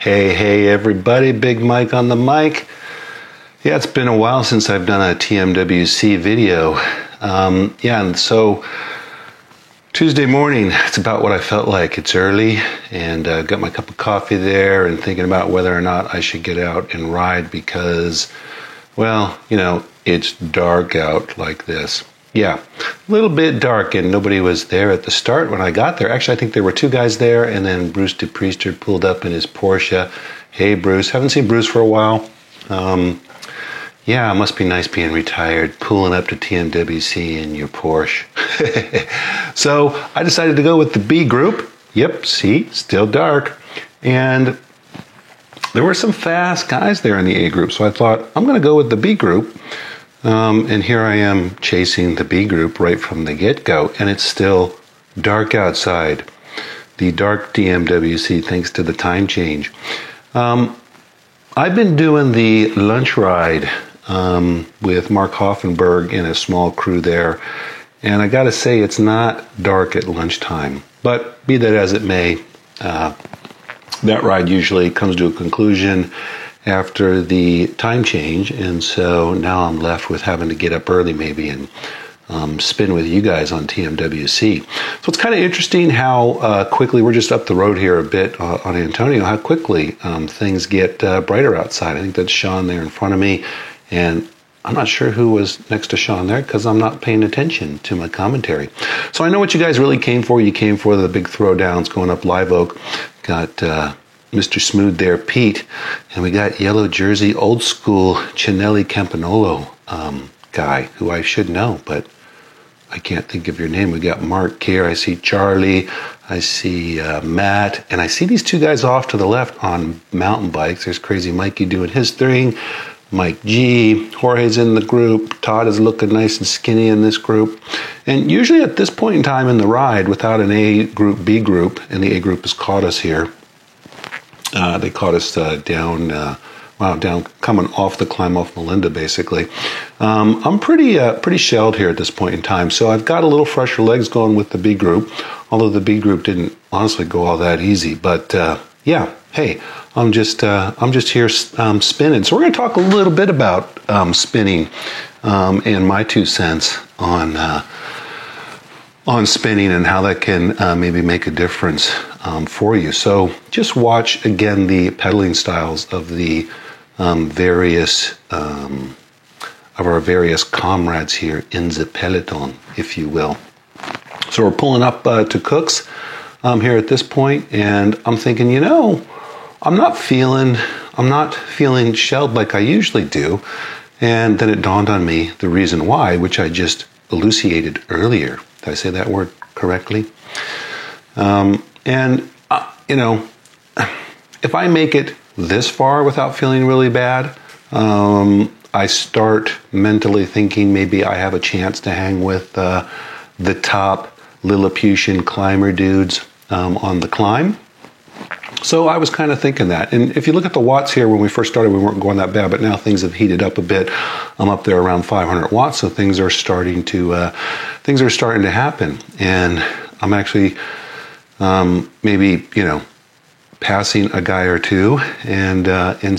Hey, everybody, Big Mike on the mic. Yeah, it's been a while since I've done a TMWC video. And so Tuesday morning, it's about what I felt like. It's early, and got my cup of coffee there and thinking about whether or not I should get out and ride because, well, it's dark out like this. Yeah, a little bit dark, and nobody was there at the start when I got there. Actually, I think there were two guys there, and then Bruce DePriester pulled up in his Porsche. Hey, Bruce. Haven't seen Bruce for a while. Yeah, it must be nice being retired, pulling up to TMWC in your Porsche. So I decided to go with the B group. Yep, see, still dark. And there were some fast guys there in the A group, so I thought, I'm going to go with the B group. And here I am chasing the B group right from the get-go, and it's still dark outside. The dark TMWC thanks to the time change. I've been doing the lunch ride with Mark Hoffenberg and a small crew there, and I gotta say it's not dark at lunchtime. But be that as it may, that ride usually comes to a conclusion after the time change, and so now I'm left with having to get up early maybe and spin with you guys on TMWC. So it's kind of interesting how quickly, we're just up the road here a bit on Antonio, how quickly things get brighter outside. I think that's Sean there in front of me, and I'm not sure who was next to Sean there because I'm not paying attention to my commentary. So I know what you guys really came for. You came for the big throwdowns going up Live Oak. Got Mr. Smooth there, Pete, and we got yellow jersey, old school Chinelli Campanolo guy who I should know, but I can't think of your name. We got Mark here. I see Charlie. I see Matt, and I see these two guys off to the left on mountain bikes. There's Crazy Mikey doing his thing. Mike G, Jorge's in the group. Todd is looking nice and skinny in this group. And usually at this point in time in the ride, without an A group, B group, and the A group has caught us here. They caught us down coming off the climb off Melinda, basically. I'm pretty shelled here at this point in time, so I've got a little fresher legs going with the B group, although the B group didn't honestly go all that easy. But yeah, hey, I'm just here spinning. So we're going to talk a little bit about spinning and my 2 cents on spinning and how that can maybe make a difference for you. So just watch again the pedaling styles of the various of our various comrades here in the peloton, if you will. So we're pulling up to Cook's here at this point, and I'm thinking, I'm not feeling shelled like I usually do. And then it dawned on me the reason why, which I just elucidated earlier. Did I say that word correctly? If I make it this far without feeling really bad, I start mentally thinking maybe I have a chance to hang with the top Lilliputian climber dudes on the climb. So I was kind of thinking that. And if you look at the watts here, when we first started, we weren't going that bad, but now things have heated up a bit. I'm up there around 500 watts, so things are starting to happen. And I'm actually maybe, passing a guy or two and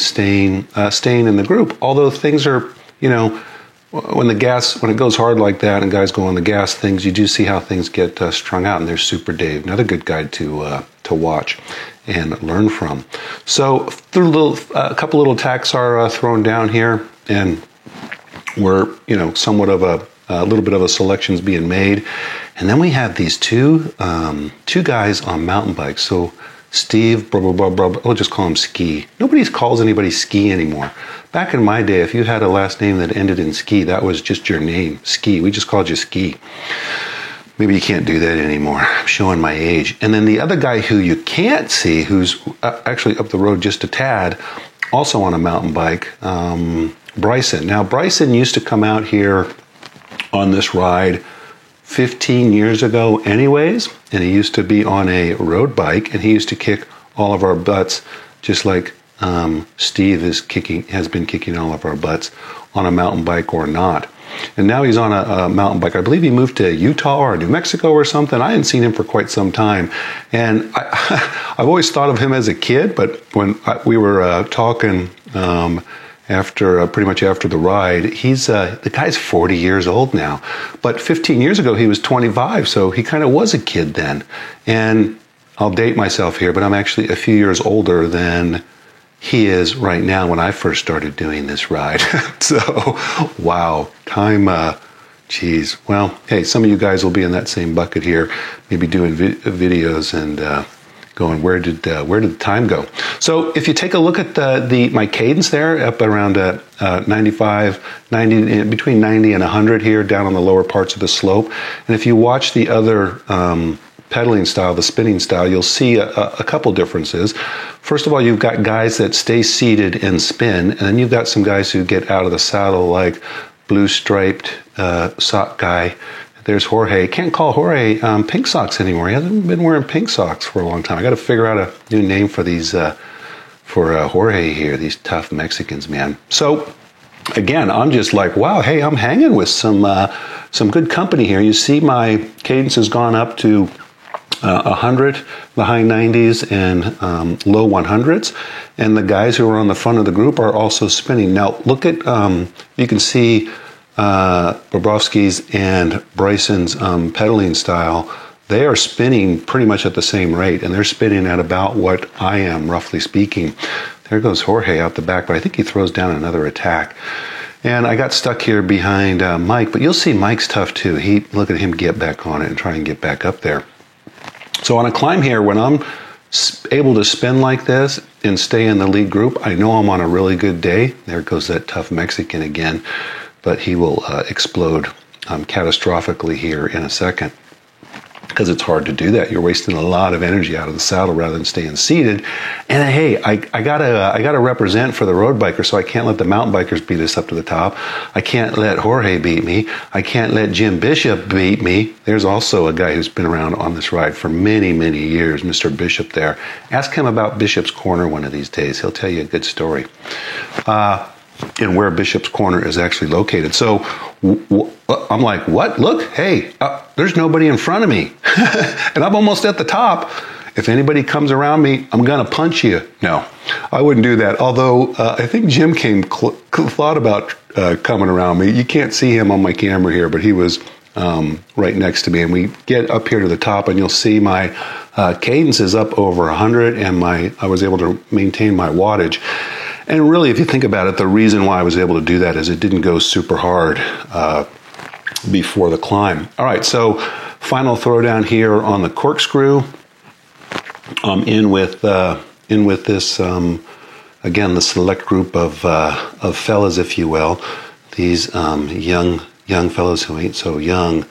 staying in the group. Although things are, when it goes hard like that and guys go on the gas, you do see how things get strung out. And there's Super Dave, another good guy to watch and learn from. So through a couple little tacks are thrown down here, and we're somewhat of a little bit of a selection's being made. And then we have these two guys on mountain bikes. So Steve, we'll just call him Ski. Nobody calls anybody Ski anymore. Back in my day, if you had a last name that ended in Ski, that was just your name, Ski. We just called you Ski. Maybe you can't do that anymore. I'm showing my age. And then the other guy who you can't see, who's actually up the road just a tad, also on a mountain bike, Bryson. Now, Bryson used to come out here on this ride 15 years ago anyways, and he used to be on a road bike, and he used to kick all of our butts, just like Steve has been kicking all of our butts on a mountain bike or not. and now he's on a mountain bike. I believe he moved to Utah or New Mexico or something. I hadn't seen him for quite some time, and I've always thought of him as a kid, but when we were talking after pretty much after the ride, the guy's 40 years old now, but 15 years ago he was 25, so he kind of was a kid then. And I'll date myself here, but I'm actually a few years older than he is right now when I first started doing this ride. So, wow, time, geez. Well, hey, some of you guys will be in that same bucket here, maybe doing videos and going, where did the time go? So if you take a look at my cadence there, up around 95, 90, between 90 and 100 here, down on the lower parts of the slope. And if you watch the other pedaling style, the spinning style, you'll see a couple differences. First of all, you've got guys that stay seated and spin, and then you've got some guys who get out of the saddle, like blue striped sock guy. There's Jorge. Can't call Jorge pink socks anymore. He hasn't been wearing pink socks for a long time. I got to figure out a new name for these for Jorge here. These tough Mexicans, man. So again, I'm just like, wow. Hey, I'm hanging with some good company here. You see, my cadence has gone up to 100, the high 90s and low 100s, and the guys who are on the front of the group are also spinning. Now look at you can see Bobrovsky's and Bryson's pedaling style. They are spinning pretty much at the same rate, and they're spinning at about what I am, roughly speaking. There goes Jorge out the back, but I think he throws down another attack. And I got stuck here behind Mike, but you'll see Mike's tough too. Look at him get back on it and try and get back up there. So on a climb here, when I'm able to spin like this and stay in the lead group, I know I'm on a really good day. There goes that tough Mexican again, but he will explode catastrophically here in a second, because it's hard to do that. You're wasting a lot of energy out of the saddle rather than staying seated. And hey, I gotta represent for the road biker, so I can't let the mountain bikers beat us up to the top. I can't let Jorge beat me. I can't let Jim Bishop beat me. There's also a guy who's been around on this ride for many, many years, Mr. Bishop there. Ask him about Bishop's Corner one of these days. He'll tell you a good story. And where Bishop's Corner is actually located. So I'm like, what? Look, hey, there's nobody in front of me. And I'm almost at the top. If anybody comes around me, I'm going to punch you. No, I wouldn't do that. Although I think Jim thought about coming around me. You can't see him on my camera here, but he was right next to me. And we get up here to the top, and you'll see my cadence is up over 100, and I was able to maintain my wattage. And really, if you think about it, the reason why I was able to do that is it didn't go super hard before the climb. All right, so final throwdown here on the corkscrew. In with this again, the select group of fellas, if you will. These young fellas who ain't so young.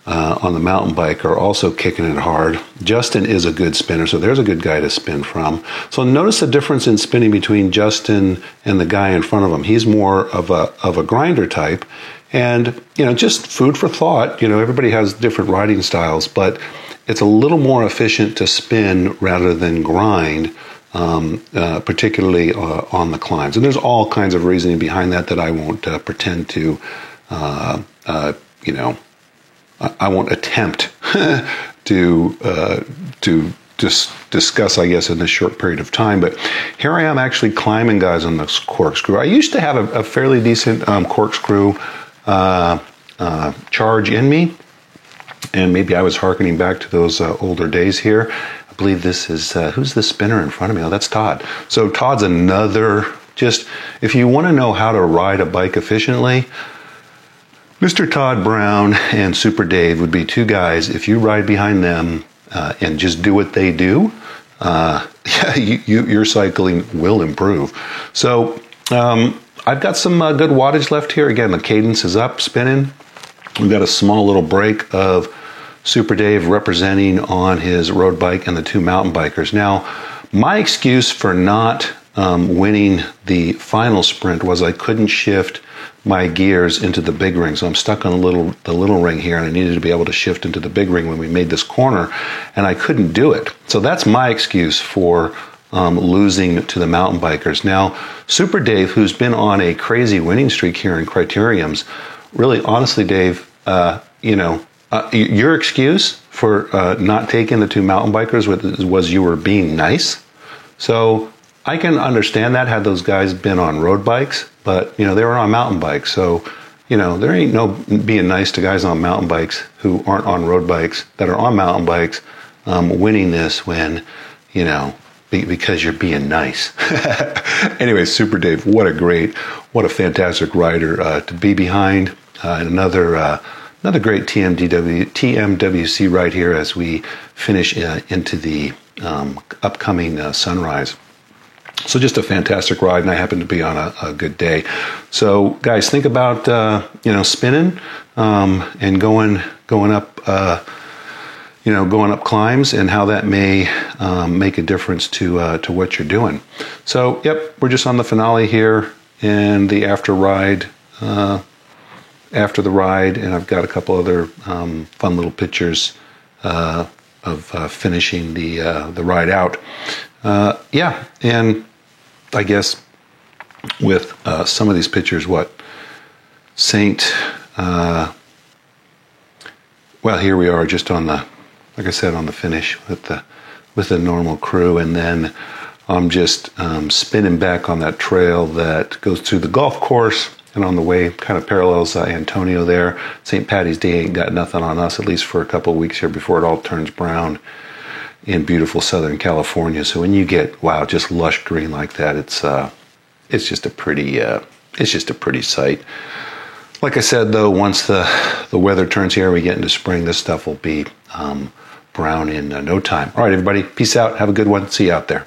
On the mountain bike are also kicking it hard. Justin is a good spinner, so there's a good guy to spin from. So notice the difference in spinning between Justin and the guy in front of him. He's more of a grinder type, and just food for thought. Everybody has different riding styles, but it's a little more efficient to spin rather than grind, particularly on the climbs. And there's all kinds of reasoning behind that I won't pretend to, I won't attempt to discuss, I guess, in this short period of time. But here I am actually climbing, guys, on this corkscrew. I used to have a fairly decent corkscrew charge in me, and maybe I was hearkening back to those older days here. I believe this is, who's the spinner in front of me? Oh, that's Todd. So Todd's another, if you want to know how to ride a bike efficiently, Mr. Todd Brown and Super Dave would be two guys. If you ride behind them and just do what they do, your cycling will improve. So I've got some good wattage left here. Again, the cadence is up, spinning. We've got a small little break of Super Dave representing on his road bike and the two mountain bikers. Now, my excuse for not winning the final sprint was I couldn't shift my gears into the big ring. So I'm stuck on the little ring here, and I needed to be able to shift into the big ring when we made this corner, and I couldn't do it. So that's my excuse for losing to the mountain bikers. Now, Super Dave, who's been on a crazy winning streak here in Criteriums, really, honestly, Dave, your excuse for not taking the two mountain bikers was you were being nice. So I can understand that had those guys been on road bikes, but they were on mountain bikes. So there ain't no being nice to guys on mountain bikes who aren't on road bikes that are on mountain bikes winning this when because you're being nice. Anyway, Super Dave, what a fantastic rider to be behind. Another great TMWC ride here as we finish into the upcoming sunrise. So just a fantastic ride, and I happen to be on a good day. So guys, think about spinning and going up. Going up climbs and how that may make a difference to what you're doing. So, yep, we're just on the finale here and the after the ride, and I've got a couple other fun little pictures of finishing the ride out. And I guess with some of these pictures, here we are just on the. Like I said, on the finish with the normal crew, and then I'm just spinning back on that trail that goes through the golf course, and on the way kind of parallels Antonio there. St. Patty's Day ain't got nothing on us, at least for a couple of weeks here before it all turns brown in beautiful Southern California. So when you get just lush green like that, it's just a pretty sight. Like I said, though, once the weather turns here, we get into spring, this stuff will be brown in no time. All right, everybody, peace out. Have a good one. See you out there.